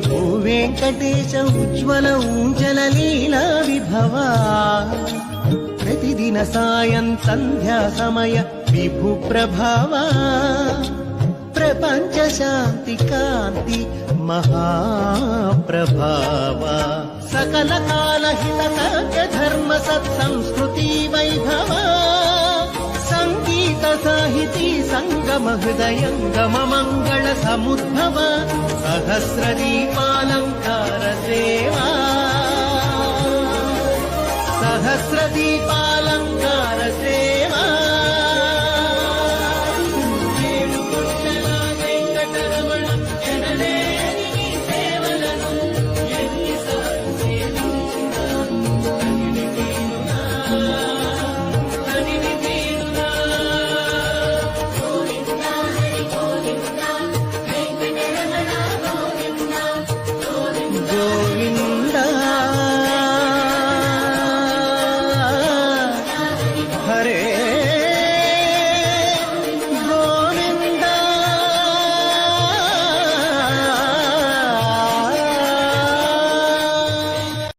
భూ వెంకటేశ ఉజ్వల ఊంజల లీలా విభవా ప్రతిదిన సాయం సంధ్యా సమయ విభు ప్రభావా ప్రపంచ శాంతి కాంతి మహాప్రభావా సకల కాల హిత కార్య ధర్మ సత్సంస్కృతి వైభవా సంగీత సాహితీ సంగమ హృదయంగమ మంగళ సముద్భవ సహస్ర దీపాలంకార సేవా సహస్ర దీపాలంకార సేవా